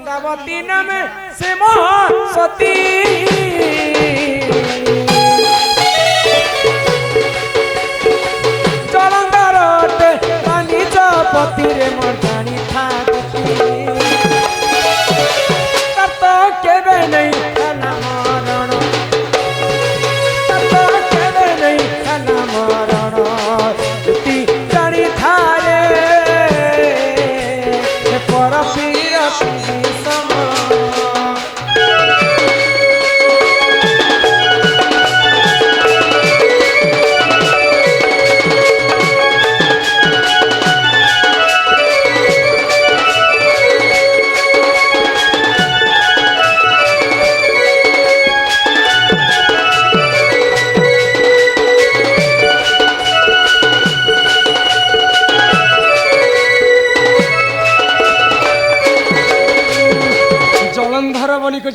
বৃন্দাবতী নামে সে মহাসতী জলন্ধর নিজ পতিরে মর্দানি থাকি তার তো কেবে নেই খেলা মরণ তার তো কেবে নেই খেলা মরণ জ্যোতি জানি থাকে পর পিরতি সম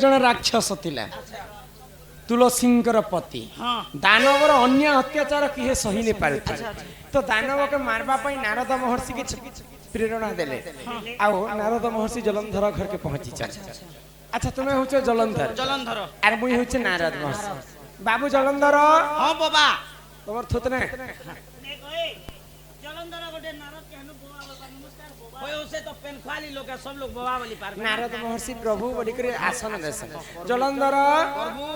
जन राक्षस थिला तुलसींकर पति दानवर अन्य अत्याचार किए सही नहीं पारे तो दानव के मारवा पाई नारद महर्षि के प्रेरणा देले आओ नारद महर्षि जलंधर घर के पहुंची चल अच्छा तुम्हें होचे जलंधर जलंधर आर मुई होचे नारद महर्षि बाबू जलंधर हां बाबा तोर थुतने जलंधर गोटे नारद केहनु बाबा नमस्कार बाबा होय उसे तो पेन खाली लोग सब लोग बाबा वाली पार नारद महर्षि प्रभु बोली करे आसन देसन जलंधर प्रभु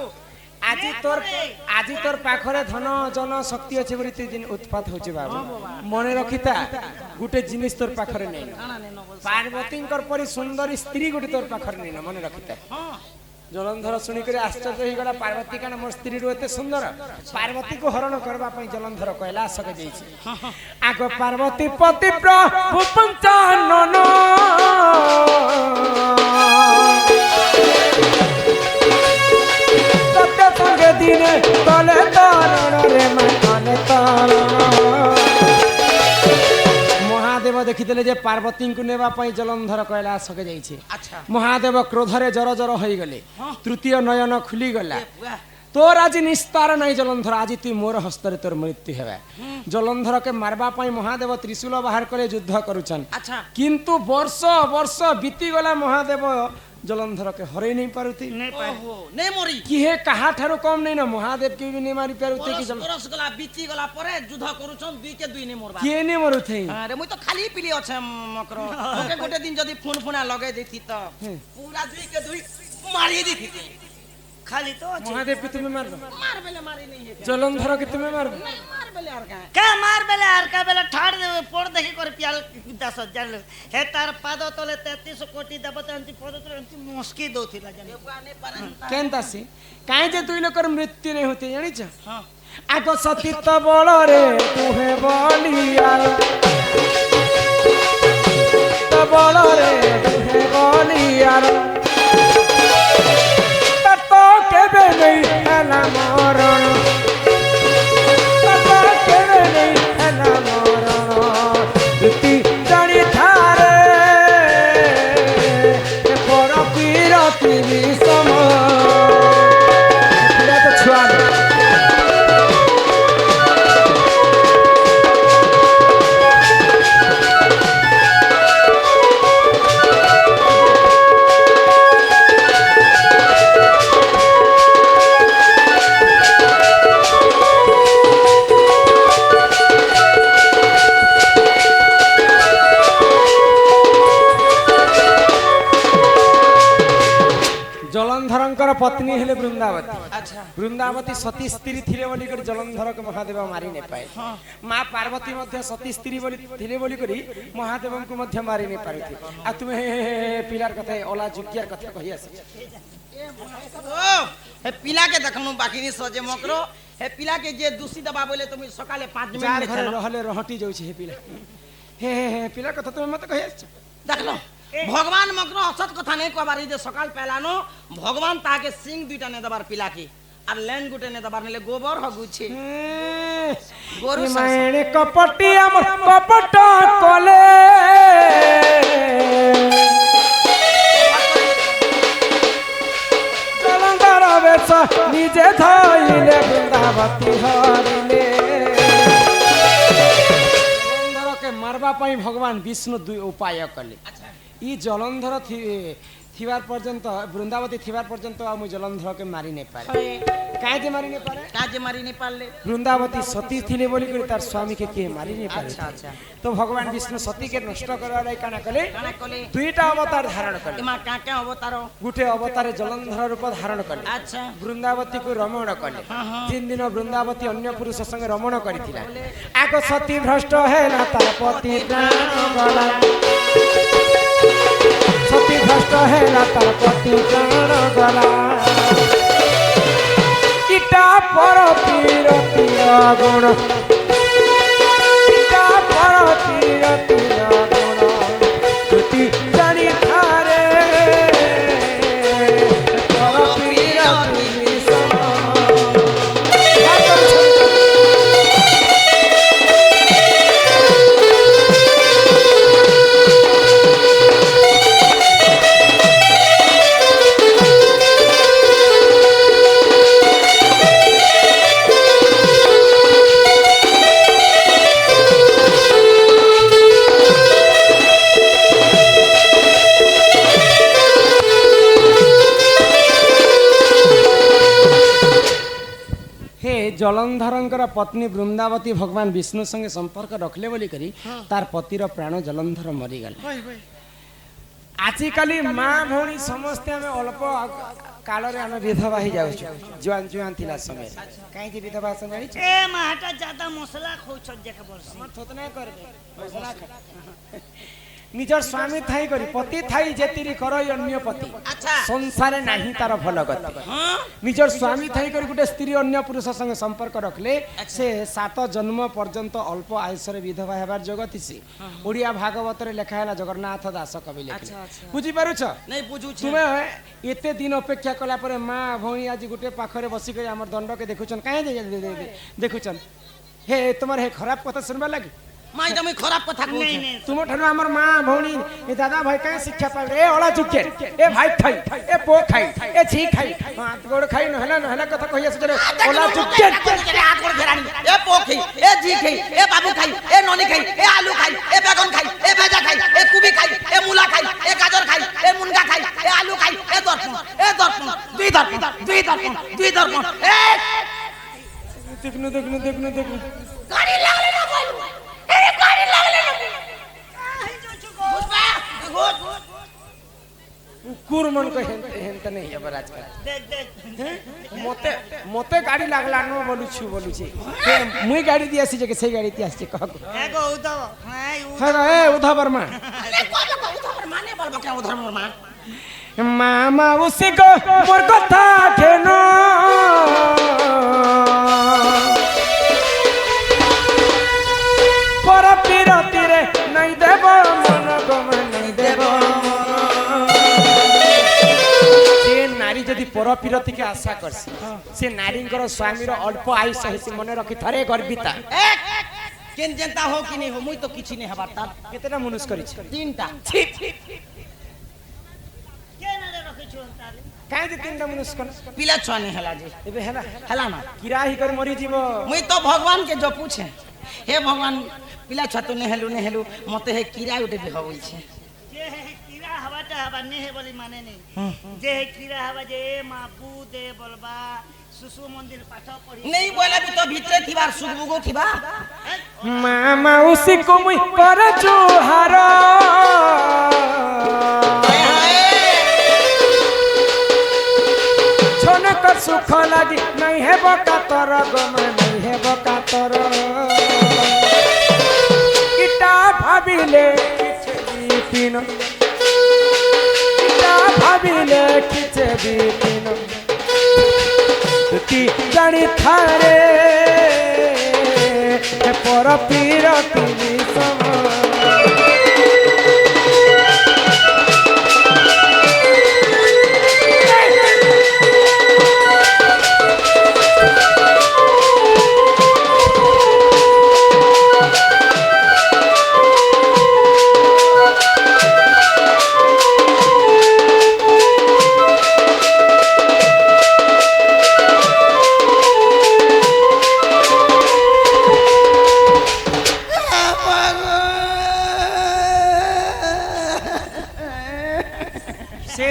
আজি তোর পাখরে ধন জন শক্তি আছে বলি তুই দিন উৎপাত হচ্ছে বাবু মনে রখিতা গোটে জিনিস তোর পাখরে নেই পার্বতীঙ্কর পরি সুন্দরী স্ত্রী গোটে তোর পাখরে নেই মনে রখিতা জলন্ধর শুনি করে আশ্চর্য হয়ে গলা পার্বতী কানা মোর স্ত্রী এতে সুন্দর পার্বতী কো হরণ করবা পাই জলন্ধর কৈলাসকে যাইছি আগ পার্বতী পতি প্রভু পঞ্চানন संगे दिने तले तारण रे मन तारण महादेव देखिले जे पार्वती को नेबा पई जलंधर कैलाश के जाइछे अच्छा महादेव क्रोधरे जर जर होई गले तृतीय नयन खुली गला तोर आज निस्तार नहीं जलंधर आज तू मोर हस्तरे तोर मृत्यु हेबा जलंधर के मारबा पई महादेव त्रिशूल बाहर करे युद्ध करूछन अच्छा किंतु वर्ष वर्ष बीती गला महादेव जलंधर के हरे नहीं पारुती नहीं मोरी कि हे कहा ठारो कम नहीं ना महादेव के भी नहीं मारी पारुती कि बरस गला बीती गला परे युद्ध करूछन दुई के दुई नहीं मोरबा के नहीं मरुथे अरे मुई तो खाली पिली अछि मकरो ओके गोटे दिन जदी फोन फोना लगे देती त पूरा दुई के दुई मारी देती खाली तो महादेव के तुम्हें मार बेले मारी नहीं है जलंधर के तुम्हें मार मार बेले आर का मार बेले आर का बेले ठाड़ पोड़ देखि कर पियाल 10,000 हे तार पाद तले 33 कोटी देवता अंति पद तले अंति मुस्की दोथिला जाने केनता से काहे जे दुई लोकर मृत्यु नहीं होती जानि छ हां आगो सतीत बल रे तुहे बलिया त बल रे तुहे बलिया केबे नहीं हेला मरण केबे नहीं हेला मरण रीति जानी थारे पर पीरती विषम तो छुआ जलंधर पत्नी हेले वृंदावती अच्छा वृंदावती सती स्त्री थिले बोली कर जलंधर के महादेव मारी नहीं पाए मां पार्वती मध्य सती स्त्री बोली थिले बोली करी महादेव को मध्य मारी नहीं पारथि आ तुमे पिलार कथा ओला जुकियार कथा कहि आसी ओ हे पिला के देखनु बाकी नि सजे मकरो हे पिला के जे दूषी दबा बोले तुम सकाले 5 मिनट में घर रहले रहटी जाउ छे हे पिला हे पिला कथा तुमे मत कहि आछ देखलो भगवान मकरो असत कथा नहीं कहबारी जे सकाल पहलानो भगवान ताके सिंह दुईटा ने दबार पिला की আর ল্যান্ড গুটে নে দবার নেলে গোবর হগুছে গরু মায়ের কপটি আমার কপট কলে জলঙ্গর বেশ নিজে ধইলে বৃন্দাবতী হরিলে জলঙ্গরকে মারবা পাই ভগবান বিষ্ণু দুই উপায় কলে ଇ ଜଳନ୍ଧର थिवार पर्यंत वृंदावती थिवार पर्यंत आ मु जलंधर के मारी नहीं पारे काहे जे मारी नहीं पारे काजे मारी नहीं पाले वृंदावती सती थिले बोली कर तार स्वामी के मारी नहीं पारे अच्छा अच्छा तो भगवान विष्णु सती के नष्ट करवा लाई काना कले काना कले दुईटा अवतार धारण कले एमा का अवतार गुटे अवतार जलंधर रूप धारण कले अच्छा वृंदावती को रमण कले हाँ, हाँ। तीन दिन वृंदावती अन्य पुरुष संग रमण करिथिला आको सती भ्रष्ट हैला तार पति प्राण गला सती भ्रष्ट हैला तार पति प्राण गला इटा पर पीर गुण इटा पर पीर गुण तुति जानी थारे पर पीर जलंधर पत्नी वृंदावती भगवान विष्णु संगे संपर्क रखले बोली करी तार पतिर प्राण जलंधर मरीगला आजिकल माँ भौणी समस्ते आम अल्प काल आम विधवा ही जाऊँ जुआन जुआन थिला समय कहीं विधवा समय ए माटा ज्यादा मसला खोछ देख बरसी थोतना करबे निजर स्वामी थाई करी पति थाई जेतिरी कर अन्य पति अच्छा संसार नाही तार भल गति हां निजर स्वामी थाई करी गुटे स्त्री अन्य पुरुष संग संपर्क रखले से 7 जन्म पर्यंत अल्प आयुषरे विधवा हेबार जगत सी ओडिया भागवत रे लेखा हैला जगन्नाथ दास कवि लेखले अच्छा अच्छा बुझी पारुछ नहीं बुझू छ तुमे एते दिन अपेक्षा कला पर मां भौणी आज गुटे पाखरे बसी के हमर दंड के देखुछन काहे देखुछन हे तुम्हारे हे खराब कथा सुनबा लागी माई त मैं खराब कथा कहू नहीं नहीं तुम ठनु हमर मां भौणी ए दादा भाई काहे शिक्षा पाल ए ओला चुके ए भाई खाई ए पो खाई ए छी खाई हाथ गोड़ खाई नहला कथा कहिया से ओला चुके हाथ गोड़ घेरानी ए पो खाई ए जी खाई ए बाबू खाई ए नोनी खाई ए आलू खाई ए बैगन खाई ए भेजा खाई ए कुबी खाई ए मूला खाई ए गाजर खाई ए मुनगा खाई ए आलू खाई ए दर्पण दुई दर्पण ए देखनु गाड़ी लागले ना बोलू अरे गाड़ी लागले ना कुरमन को हेंत नहीं है बराज का देख मते मते गाड़ी लागला न बोलू छी मुई गाड़ी दिया सी जे से गाड़ी दिया सी कह एगो उधव हाय हां ए उधव वर्मा अरे कोन उधव वर्मा ने बोलबो क्या उधव वर्मा मामा उसी को मोर कथा खेनो पर पीरती रे नहीं देव मन गम नहीं देव से नारी जदि पर पीरती के आशा करसी से नारींकर स्वामी रो अल्प आयुष हेसी मने रखी थरे गर्विता केन जनता हो कि नहीं हो मुई तो किछि नहीं हबार ता केतना मनुष्य करी तीनटा छी केन रे रखि छु ताले काहे जे तीनटा मनुष्य कर पिला छाने हला जी एबे हैला हला ना किराही कर मरी जीव मुई तो भगवान के जो पूछे हे भगवान पिला छातो ने हेलु मते हे कीड़ा उठे भी होई छे जे हे कीड़ा हवाटा हवा ने हे बोली माने नहीं जे हे कीड़ा हवा जे मापू दे बोलबा सुसु मंदिर पाठ पढ़ी नहीं बोला भी तो भीतरे थीबार सुगबुगो थीबा मामा उसी को मुई कर जुहारा छोन कर सुख लागी नहीं है बकातर गम नहीं है बकातर इटा भाबिले किछ दीपिन इटा भाबिले किछ दीपिन तुति जानी थारे पर पीरती सम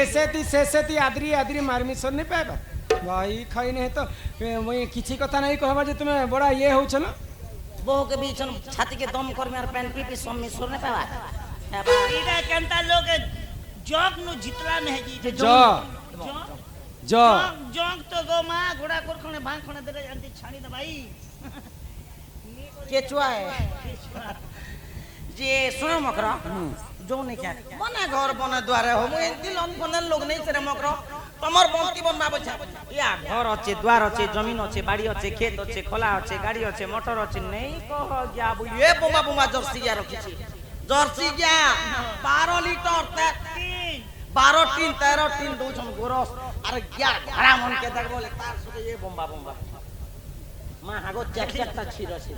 शेषे ती आदरी आदरी मारमी सर नहीं पाएबा भाई खाई नहीं तो मैं किसी कथा नहीं कहबा जे तुम्हें बड़ा ये हो छ ना बहु के बीच छाती के दम कर में और पैन पी सब में सुर नहीं पावा इधर कंता लोग जॉग नु जितला में है जी जो जो जॉग तो गो मां घोड़ा कोर खने भांग खने दे जानती छानी दे भाई केचुआ है जे सुनो मकरा जो नहीं क्या बना घर बना द्वार हो मु एंती लोन बनल लोग नहीं से मकरा तमर बंती बनवा बचा या घर अच्छे द्वार अच्छे जमीन अच्छे बाड़ी अच्छे खेत अच्छे खोला अच्छे गाड़ी अच्छे मोटर अच्छे नहीं कह जा बु ये बुमा बुमा जर्सी जा रखी छी जर्सी जा 12 लीटर 12 टीन 13 टीन दो छन गोरस अरे क्या घरा मन के देख बोले तार सुके ये बम्बा बम्बा मां हागो चकचकता छिरो छी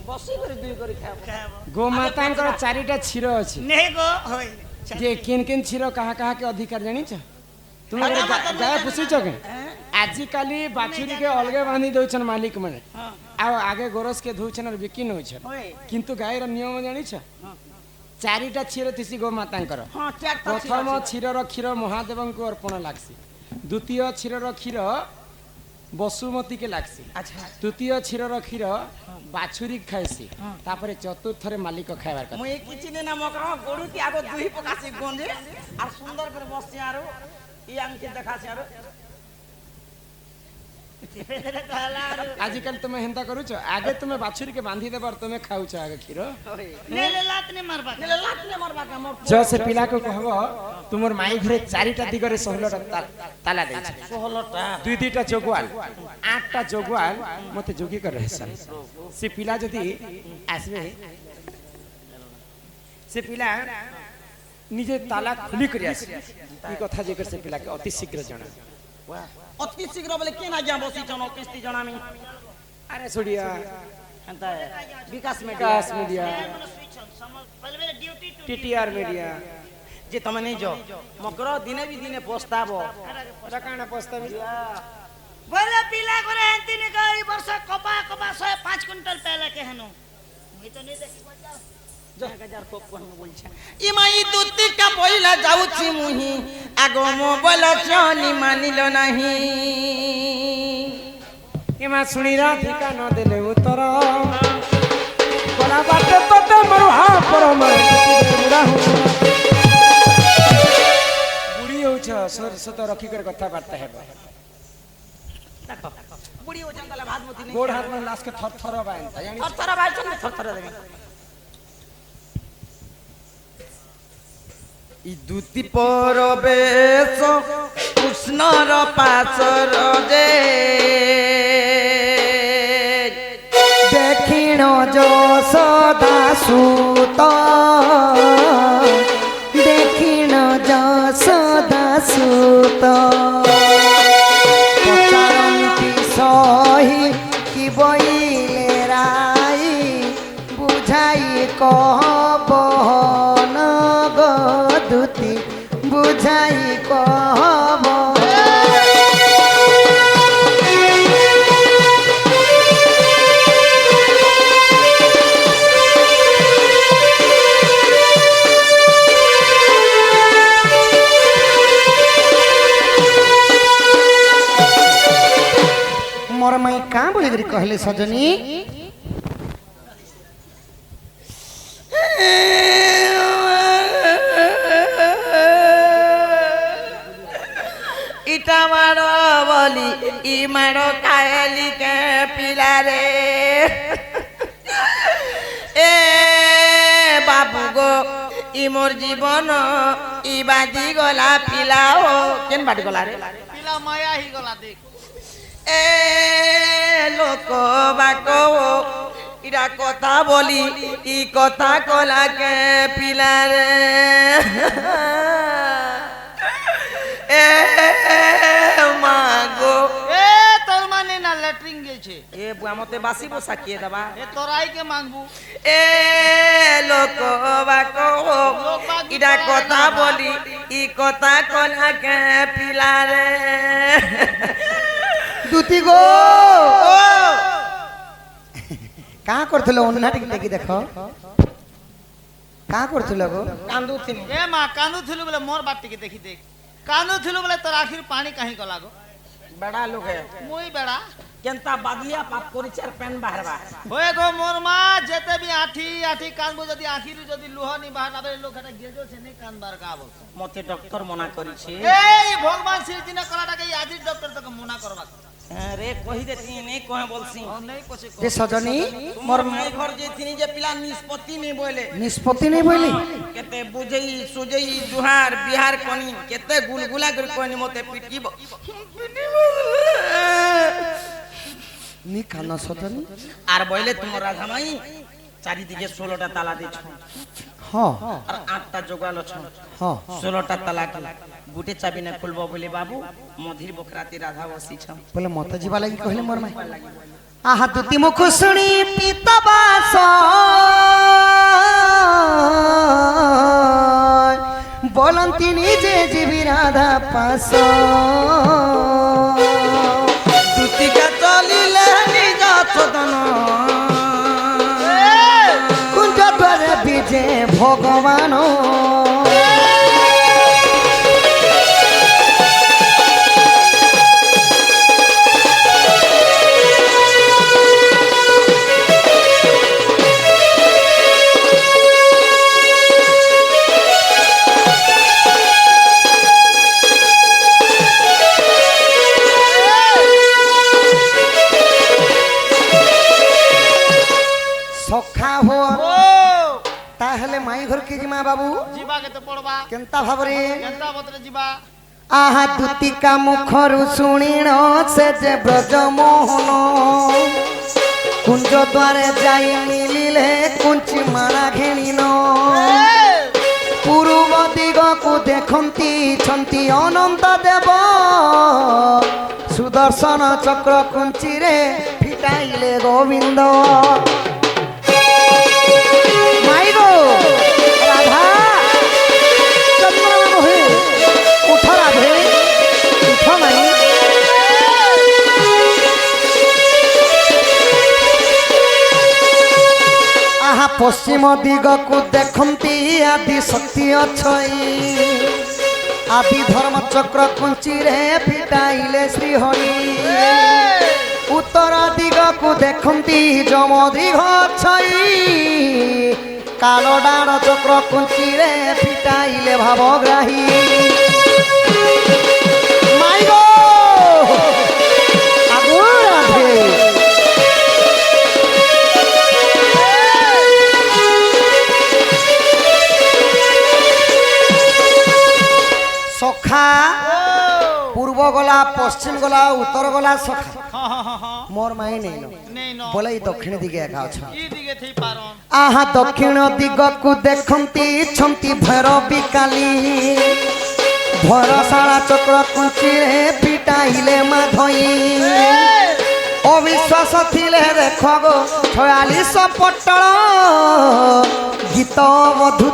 बसी करी दुई करी खाबो गोमातांकर चारिटा छिरो अछि नहीं गो होय जे किन छिरो कहा के अधिकार जानी छ तुम गाय पुसी छ के आजि काली बाछुरी के अलगे बांधी दउ छन मालिक माने आ आगे गोरस के धउ छन और बिकी न छ किंतु गाय र नियम जानी छ चारिटा छिरो तिसी गोमातांकर हां चारटा प्रथम क्षीर क्षीर महादेव को अर्पण लागसी द्वितीय क्षीर क्षीर बसुमती के लागसी अच्छा तृतीय क्षीर क्षीर बाछुरी खाइसी तापर चतुर्थ रे मालिक खाइबार मु एक किछि ने ना मकरा गोरु की आगो दुही पकासी गंजे और सुंदर पर बसि आरो ई आंग के देखासी आरो आजकल तुम्हें हेंता करू छ आगे तुम्हें बाछुरी के बांधी देबार तुम्हें खाउ छ आगे क्षीर ले लात ने मारबा के मोर जो से पिला को कहबो तुमर माई घरे चारिटा दिगरे 16टा ताला दे छ 16टा दुईटा जोगवाल 8टा जोगवाल मते जोगी कर रहे सन से पिला जदी आसबे से पिला निजे ताला खुली करी आसी ई कथा जे कर से पिला के अति शीघ्र जणा अति शीघ्र बोले के ना जा बसी जनो किस्ती जनामी अरे छोड़िया अंता विकास मीडिया पहले ड्यूटी टू टीटीआर मीडिया जे तमे नहीं जो मकरो दिने भी दिने पछताबो रकाना पस्तावी बोले पीला करे हंती ने कई वर्ष कपा 105 क्विंटल पहले के हनु मैं तो नहीं देखी बच्चा 1000 को कोन बोलछा ई माई दुती का पहिला जाउछि मुही आगो मोबाइल चनी मानिलो नाही एमा सुनीरा ठिका न देले उतर कोला बाटे तते मरु हा पर मर मुड़ा हो बुढ़ी हो छ सर सत रखी कर कथा बार्ता हेबा देखो बुढ़ी हो जंगल भात मोती नहीं गोड़ हाथ में लाश के थर थर बांधता यानी थर भाई चल थर देबे इ दुती परबेश कृष्णर पासर जे दक्षिण যশোদা সুত দক্ষিণ যশোদা সুত পচারন্তি সহি কি বইলে রাই বুঝাই কহব নগদুতি বুঝাই কহব मोर माई कहाँ बोली करी कहले सजनी इटा मारो बोली ई मारो कायली के पिला रे ए बाबू गो ई मोर जीवन ई बाजी गला पिला हो केन बाटी गला रे पीला माया ही गला देख ए लोक बाको इरा कथा बोली ई कथा कला के पिला रे ए मागो ए तोर माने ना लेटरिंग गे छे ए बुआ मते बासी बोसा किए दबा ए तोराई के मांगबू ए लोक बाको इरा कथा बोली ई कथा कला के पिला रे दूती गो कहाँ करथिलो ओन्ना टिक देखो कहाँ करथिलो गो कांदू थिन ए मां कांदू थिलु बोले मोर बाटी के देखी देख କାନ୍ଦୁଥିଲୁ ବୋଲେ ତୋର ଆଖିରୁ ପାଣି କାହିଁ ଗଲା ଗୋ বেড়া লোকে ମୁଇଁ ବେড়ା কেনতা বাদলিয়া পাপ করেছে আর পেন বাহারবা হয়ে গো মোর মা যেতে বি আঠি আঠি কান্দবো যদি আখিরু যদি লুহ নি বাহার আবে লোক এটা গেজো সে নেই কান্দবার কা বল মতে ডক্টর মনা করেছে এই ভগবান সিরজিনা কলাটাকে আজি ডক্টর তোকে মনা করবা রে কহি দে তুই নেই কহে বলছি নেই কোসে যে সজনী মোর মাই ঘর যে তিনি যে পিলা নিষ্পত্তি নেই বলে নিষ্পত্তি নেই বলি কেতে বুঝেই সুজেই জুহার বিহার কনি কেতে গুলগুলা করে কনি মতে পিটিব নি কানা সজনী আর বইলে তোমার রাধামাই চারিদিকে 16টা তালা দিছ হ্যাঁ আর 8টা জোগাল ছ হ্যাঁ 16টা তালা কি গুটে চাবি না খুলব বলে বাবু মধির বকরাতি রাধা বসিছ বলে মতে ଯିବା লাগি কহিলে মোর মাই আহা দুতি মুখ শুনি পিতবাস বলন্তি নিজে জীবি রাধা পাস দুতিকা চলিলে নিজ সদন কুঞ্জ দ্বারে বিজে ভগবান সখা হো তাহলে মাই ঘর কে জিমা বাবু ଯିବା କେତେ ପଡବା কেনতা ভাবরে କେନ୍ତା ବତରେ ଯିବା আহা দুতিকা মুখরু শুনিণ সে যে ব্রজমোহন কুঞ্জ দ্বারে যাই মিলিলে কুঞ্চি মারা ঘেনিন পূর্ব দিগকু দেখন্তি ছন্তি অনন্ত দেব সুদর্শন চক্র কুঞ্চিরে ফিটাইলে গোবিন্দ মাই গো রাধা চন্দ্রমা হে উঠ রাধে উঠ মাই আহা পশ্চিম দিগকু দেখন্তি আদি শক্তি অছই আদি ধর্ম চক্র কুঞ্চিরে ফিটাইলে শ্রীহরি উত্তর দিগকু দেখন্তি যম দিগ ছই কালো ডাঁড় চক্র কুঞ্চিরে ফিটাইলে ভাবগ্রাহী মাই গো আগু রাধে সখা পূর্ব গলা পশ্চিম গলা উত্তর গলা সখা মোর মাই নেই নেই ন বলে এই দক্ষিণ দিকে একা অছ ই দিকে থেই পারন আহা দক্ষিণ দিগকু দেখন্তি ছন্তি ভৈরবী কালী ভরসালা চক্র কুঞ্চিরে পিটাইলে মাধই অবিশ্বাস থিলে দেখ গো 46 পটল গীত মধু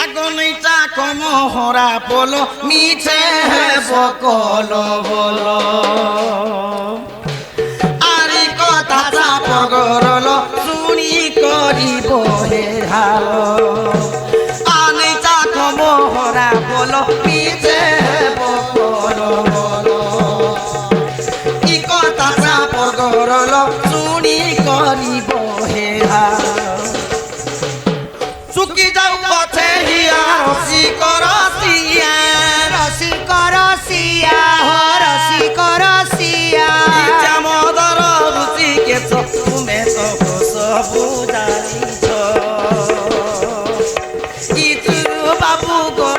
আগনিটা কমহরা বলো মিছে বকল বলো আরি কথা চাপগরল শুনি করিব হে হালো আনিটা কমহরা বলো মিছে বকল বলো ই কথা চাপগরল শুনি করিব হে হালো চুকি যাও পথে হিয়া রসি করসিয়া রসি করসিয়া হো রসি করসিয়া চামদর রুচি কেছ তুমি তো সবু জানিছ ইতুরু বাবু গো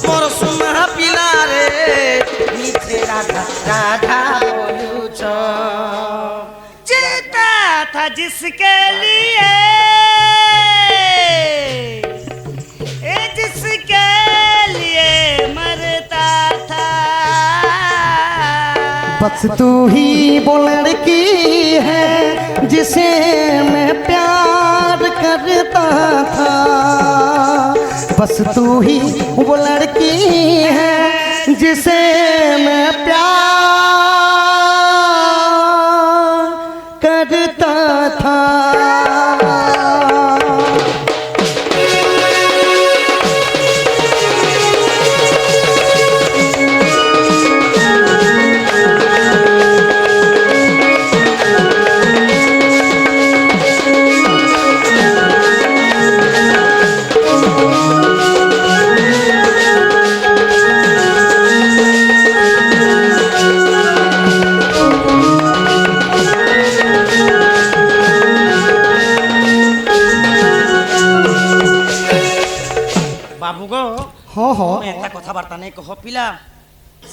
মোর সুমা পিলারে মিছে রাধা রাধা বলুছ जीता था जिसके लिए ए जिसके लिए मरता था बस तू ही वो लड़की है जिसे मैं प्यार करता था बस तू ही वो लड़की है जिसे मैं प्यार करता था। বাবু গো हाँ हाँ তুমি একটা কথাবার্তা নেই কহ পিলা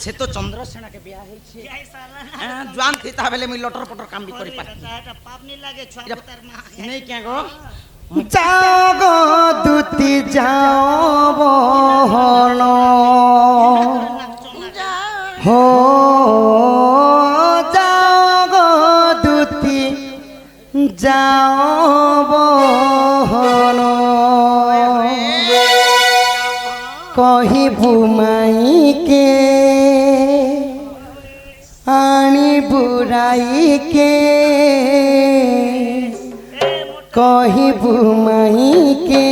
সে তো চন্দ্রসেনাকে বিয়া হয়েছে যাই সালা হ্যাঁ জোয়ান থিতা বেলে মুই লটর পটর কাম বি করি পারি এটা পাপ নি লাগে ছুয়া এটা- তার মা নেই কে গো जाओ गो दूती जाओ बहन हो जाओ गो दूती जाओ बहन कही बुमाई के आनी बुराई के कही बुमाई के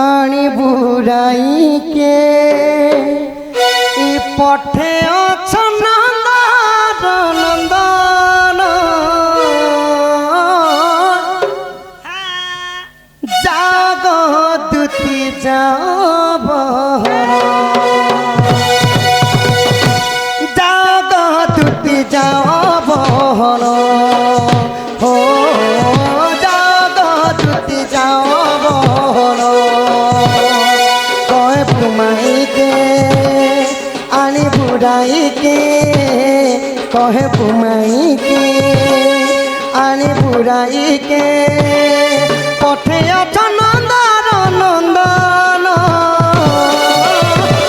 आनी बुराई के इ पठे नंदन नंदन जाग दूती जाब जाग दूती जाब हो जाग दूती जाब कहे बुमाई के आनी बुराई के कहे बुमाई के आनी बुराई के पठे नंदन नंदन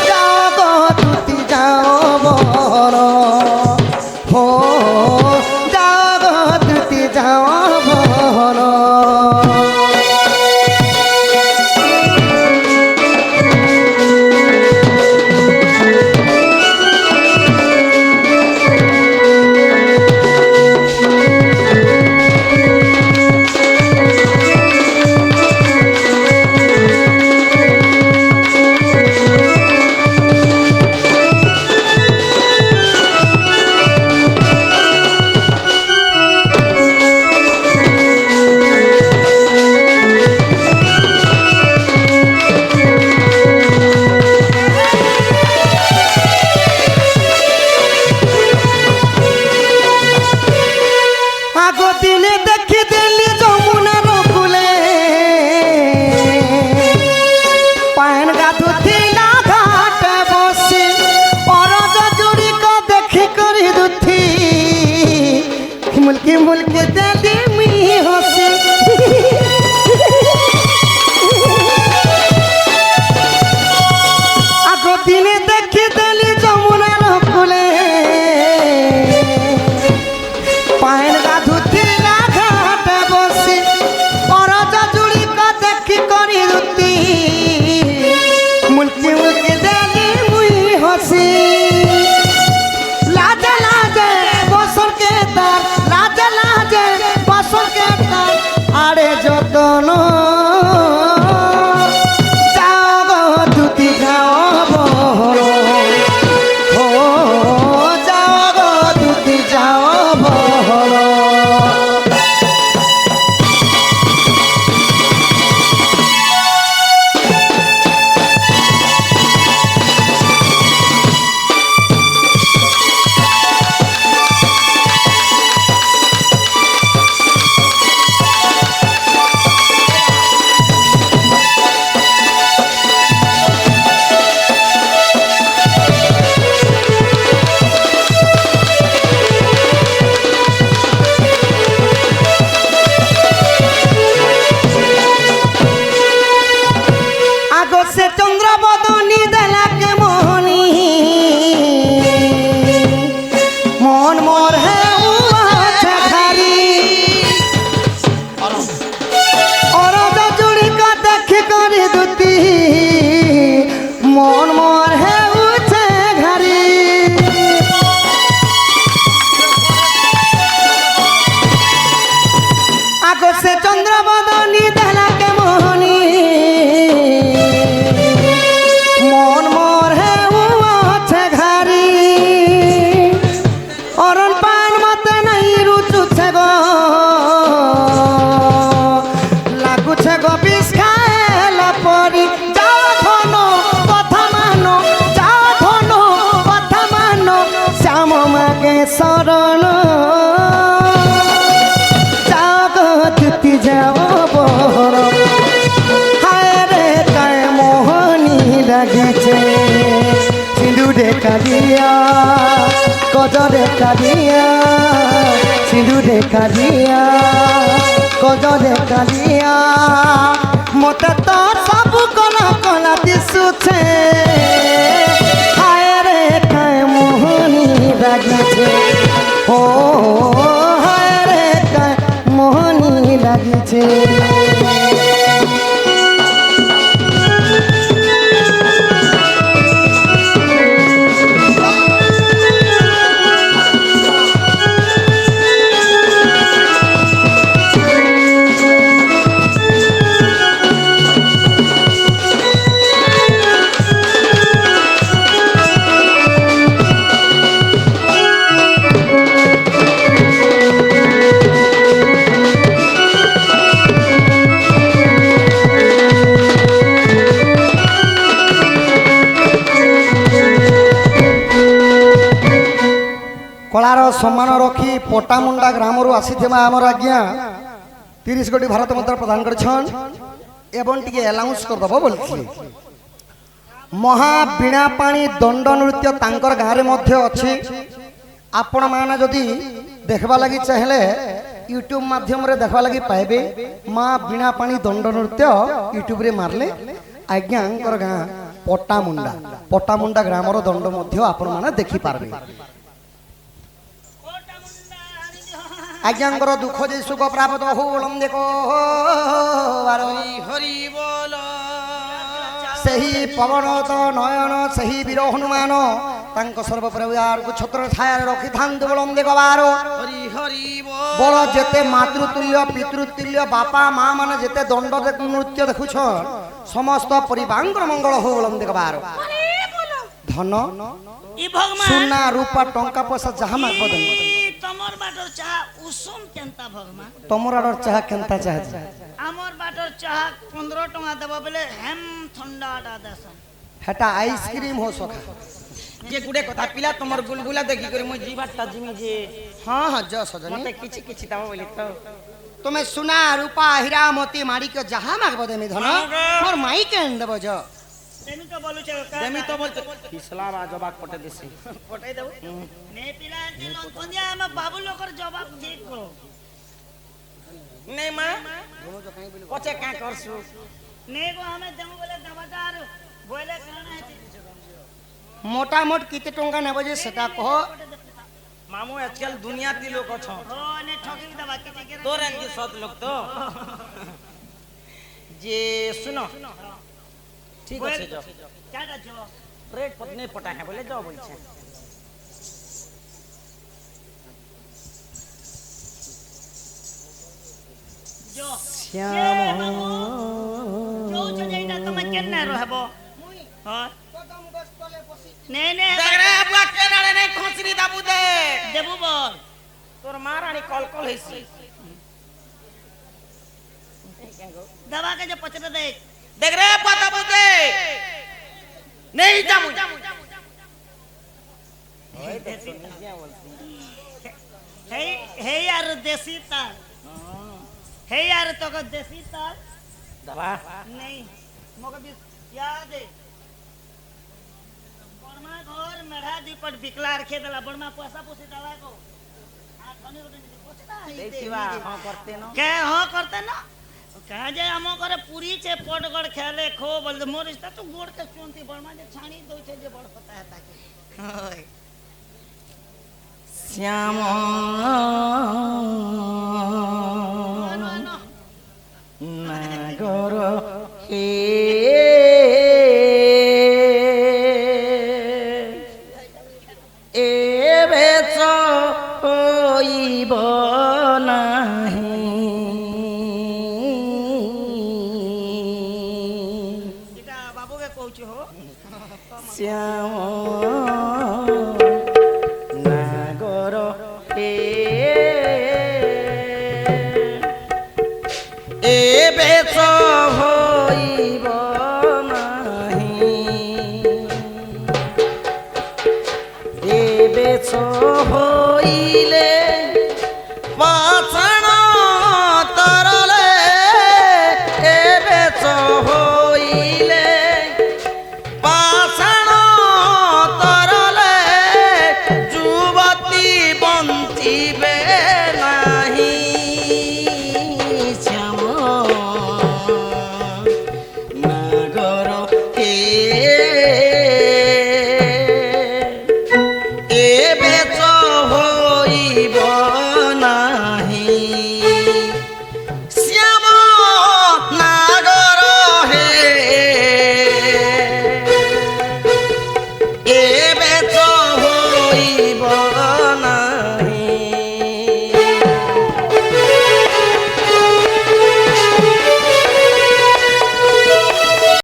जाग दूती जाब हो जाग दूती जाब आगो दिने देखी दिल्ली जमुनार कूले पान गाधुथिला घाटे बसी परज जुड़ी को देखी करी दुथी मुल्की मुल्की देली मी हसी आगो दिने देखी दिल्ली जमुनार कूले पान गाधुथिला घाटे बसी परज जुड़ी को देखी करी दुती मुल्की मुल्की देली मुई हसी लाजे लाजे बसर के तार लाजे लाजे সিঁদুরে কালিয়া গজরে কালিয়া সিঁদুরে কালিয়া গজরে কালিয়া মতে তো সবু কলা কলা দিশুছে হায় রে কায় মোহনী লাগিছে ও হায় রে কায় মোহনী লাগিছে কলার সম্মান রক্ষি পটামুন্ডা গ্রামর আসিথিবা আমার আজ্ঞা 30 কোটি ভারত মুদ্রা প্রদান করেছন এবং টিকে অ্যালাউন্স করদেব বলছি মহাবীণা পাণি দণ্ড নৃত্য তাঙ্কর গাঁরে মধ্যে অছি আপন মানে যদি দেখবা লাগি চাইলে ইউট্যুব মাধ্যমে দেখবা লাগি পাইবে মা বীণা পাণি দণ্ড নৃত্য ইউট্যুবরে মারলে আজ্ঞাঙ্কর গাঁ পটামুন্ডা গ্রামর দণ্ড মধ্যে আপন মানে দেখি পারবে আজ্ঞাঙ্কর দুঃখ যে সুখ প্রাপ্ত হৌলম দেখো হরি বল ସେହି ପବନ ତ ନୟନ ସେହି ବୀର ହନୁମାନ ତାଙ୍କ ସର୍ବପ୍ରଭୁକୁ ଛତ୍ର ଛାୟାରେ ରଖିଥାନ୍ତୁ ବୋଲନ୍ଦେ ଗବାର ହରି ହରି ବଳ ଯେତେ ମାତୃତୁଲ୍ୟ ପିତୃତୁଲ୍ୟ ବାପା ମା ମାନେ ଯେତେ ଦଣ୍ଡ ନୃତ୍ୟ ଦେଖୁଛନ୍ ସମସ୍ତ ପରିବାରଙ୍କର ମଙ୍ଗଳ ହଉ ବୋଲନ୍ଦେ ଗବାର ଧନ ই ভগবান ସୁନା ରୂପା ଟଙ୍କା ପଇସା ଯାହା ମାଗ ଦେବ তোমার বাটর চাহা উষুম কেনতা ভগবান ତମର ଆଡର ଚାହା କେନ୍ତା ଚାହା আমার বাটর চাহা 15 টাকা দেব বলে হেম ঠান্ডাটা দেসন হেটা আইসক্রিম হো সখা যে গুড়ে কথা পিলা তোমার গুলগুলা দেখি করে মই জিবারটা জিমি যে হ্যাঁ হ্যাঁ জ সজনী মতে কিছু কিছু দাও বলি তো তুমি সুনা রূপা হীরা মোতি মারিক যাহা মাগব দেমি ধন মোর মাই কেন দেব জ তুমি তো বলুছ দেমি তো বলতে ইসলাম আ জবাব পটে দিছি পটাই দেব নে পিলা যে নন্দনিয়া আম বাবু লোকর জবাব ঠিক করো নেই মা পছে কা করছু নে গো আমি দেব বলে দেবটা আর বলে কারণ আছে মোটামোট কেতে টঙ্কা নেব যে সেটা কহ মামু আজকাল দুনিয়াতি লোক অছ ও নে ঠকি দেবা কেতে কেন তোর এনকি সৎ লোক তো যে শুনো ঠিক আছে যাও কাটা যাও রেট পটনে পটা হ্যাঁ বলে যাও বলছে जो শ্যাম जो যেটা তুমি কেন রহব হ্যাঁ নে নে দেখ রে বুয়া কেনারে নাই খসরি দাবু দে দেবু বল তোর মা রানী কল কল হইছি दवा के जो पचरा देख देख रे पता बुदे नहीं जामु ओए देख क्या बोलती हे यार देसी ताल हे यार तो का देसी ताल दवा नहीं मोके भी याद है बर्मा घर मेढ़ा दीपट बिकला रखे दला बर्मा पैसा पोसी दवा को आ खनी रोटी पोछता है देखिवा हां करते न के हां करते ना कहा जाए हम करे पूरी छे पटगड़ खेले खो बोल मोर रिश्ता तो गोड़ के चोंती बर्मा जे छाणी दो छे जे बड़ पता है ताके ओए श्याम नागर हे ए बेच होइब नाही এটা বাবুকে কইছো হো শ্যাম নাগর এ বেচ